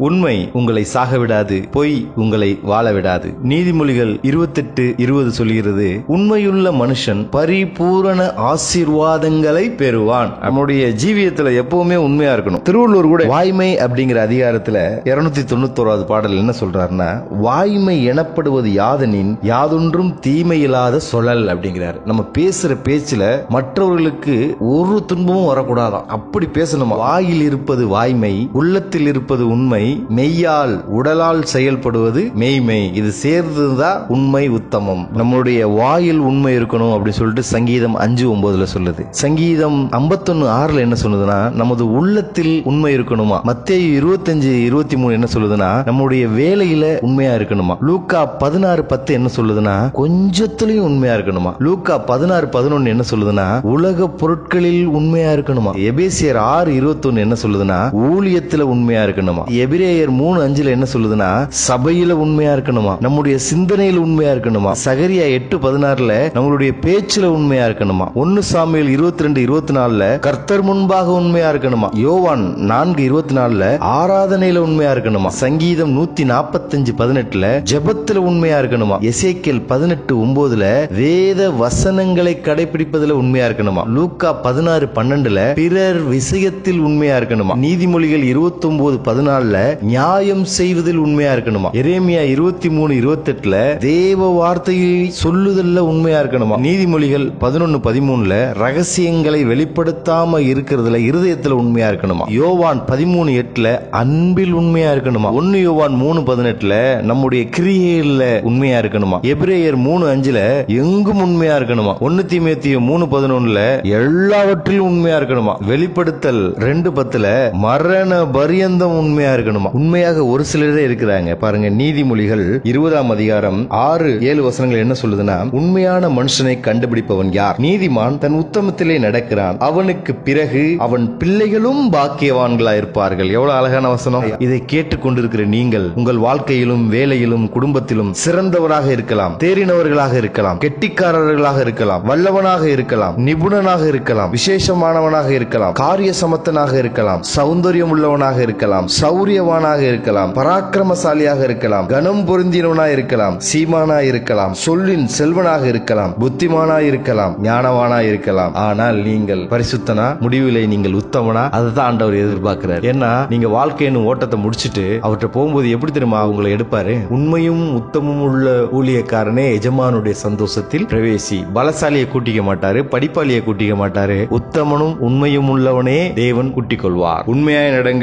உண்மை உங்களை சாக விடாது, பொய் உங்களை வாழ விடாது. நீதிமொழிகள் 28:20 சொல்கிறது, உண்மையுள்ள மனுஷன் பரிபூரண ஆசீர்வாதங்களை பெறுவான். நம்முடைய ஜீவியத்துல எப்பவுமே உண்மையா இருக்கணும். திருவள்ளுவர் கூட வாய்மை அப்படிங்கிற அதிகாரத்துல 291வது பாடல் என்ன சொல்றாருன்னா, வாய்மை எனப்படுவது யாதெனின் யாதொன்றும் தீமையில்லாத சொல்லல் அப்படிங்கிறார். நம்ம பேசுற பேச்சுல மற்றவர்களுக்கு ஒரு துன்பமும் வரக்கூடாதான், அப்படி பேசணுமா. வாயில் இருப்பது வாய்மை, உள்ளத்தில் இருப்பது உண்மை, மெய்யால் உடலால் செயல்படுவது மெய்மை. இது சேர்ந்ததுதான் உண்மை, உத்தமம். நம்மளுடைய வாயில் உண்மை இருக்கணும் அப்படின்னு சொல்லிட்டு சங்கீதம் 5:9 சொல்லுது. சங்கீதம் 51:6 என்ன சொல்லுதுன்னா, நமது உள்ளத்தில் உண்மை இருக்கணுமா. மத்தேயு 25:23 என்ன சொல்லுதுன்னா, நம்முடைய வேலையில உண்மையா இருக்கணுமா. லூக்கா 16:10 என்ன சொல்லுதுன்னா, கொஞ்சத்திலையும் உண்மையா இருக்கணுமா. லூக்கா 16:11 என்ன சொல்லுதுன்னா, உலக பொருட்களில் உண்மையா இருக்கணுமா. எபேசியர் 6:21 என்ன சொல்லுதுன்னா, ஊழியத்துல உண்மையா இருக்கணுமா. எபிரேயர் 3:5 என்ன சொல்லுதுன்னா, சபையில உண்மையா இருக்கணுமா. நம்முடைய சிந்தனையில் உண்மையா இருக்கணுமா. சகரியா 8:16 நம்மளுடைய பேச்சுல உண்மையா இருக்கணுமா. 1 சாமுவேல் 22:24 கர்த்தர் முன்பாக உண்மையா இருக்கணுமா. யோவான் 4:24 ஆராதனையில உண்மையா இருக்கணுமா. சங்கீதம் 145:18 ஜெபத்துல உண்மையா இருக்கணுமா. எசேக்கியேல் 18:9 வேத வசனங்களை கடைபிடிப்பதில் உண்மையா இருக்கணுமா. லூக்கா 16:12 பிறர் விஷயத்தில் உண்மையா இருக்கணுமா. நீதிமொழிகள் 29:14 நியாயம் செய்வதில் உண்மையா இருக்கணுமா. எரேமியா 23:28 தேவ வார்த்தையை சொல்லுதல்ல உண்மையா இருக்கணுமா. நீதிமொழிகள் 11:13 ரகசியங்களை வெளிப்படுத்தாம இருக்கிறதுல இருதயத்துல உண்மையா இருக்கணுமா. யோவான் 13:8 அன்பில் உண்மையா இருக்கணுமா. 1 யோவான் 3:18 நம்முடைய கிரியையில உண்மையா இருக்கணுமா. எபிரேயர் 3:5 எங்கும் உண்மையா இருக்கணுமா. 1 தீமோத்தேயு 3:11 எல்லாவற்றிலும் உண்மையா இருக்கணுமா. வெளிப்படுத்தல் 2:10 மரண பரியந்தம் உண்மையா இருக்கணுமா. உண்மையாக ஒரு சிலரே இருக்கிறாங்க பாருங்க. நீதிமொழிகள் 20ஆம் அதிகாரம் 6-7 வசனங்கள் என்ன சொல்லுதுன்னா, உண்மையான மனுஷனை கண்டுபிடிப்பவன் யார். நீதிமான் தன் உத்தமத்திலே நடக்கிறான், அவனுக்கு பிறகு அவன் பிள்ளைகளும் பாக்கியவான்களா இருப்பார்கள். எவ்வளவு அழகான வசனம். இதை கேட்டுக்கொண்டிருக்கிற நீங்கள் உங்கள் வாழ்க்கையிலும் வேலையிலும் குடும்பத்திலும் சிறந்தவராக இருக்கலாம், தேறினவர்களாக இருக்கலாம், கெட்டிக்காரர்களாக இருக்கலாம், வல்லவனாக இருக்கலாம், நிபுணனாக இருக்கலாம், விசேஷமானவனாக இருக்கலாம், காரிய சமத்தனாக இருக்கலாம், சௌந்தரியம் உள்ளவனாக இருக்கலாம், சௌரியவானாக இருக்கலாம், பராக்கிரமசாலியாக இருக்கலாம், கனம் பொருந்தினவனாக இருக்கலாம், சீமானா இருக்கலாம், சொல்லின் செல்வனாக இருக்கலாம், புத்திமானா இருக்கலாம், ஞானவானா இருக்கலாம். ஆனால் நீங்கள் பரிசுத்தனா, முடிவிலே நீங்கள் உத்தமனா, அதுதான் ஆண்டவர் எதிர்பார்க்கிறார். ஏன்னா நீங்க வாழ்க்கையின் ஓட்டத்தை முடிச்சுட்டு அவர்கிட்ட போகும்போது எப்படி தெரியுமா உங்களை எடுப்பாரு. உண்மையும் உத்தமும் உள்ள ஊழியக்காரனே எஜமானுடைய சந்தோஷத்தில் பிரவேசி. பலசாலியை கூட்டிக்க மாட்டாரு, படிப்பாளியை கூட்டிக்க மாட்டாரு, உத்தமனும் உண்மையும் உள்ளவனே தேவன் கூட்டிக் கொள்வார். உண்மையாய் நடங்கள்.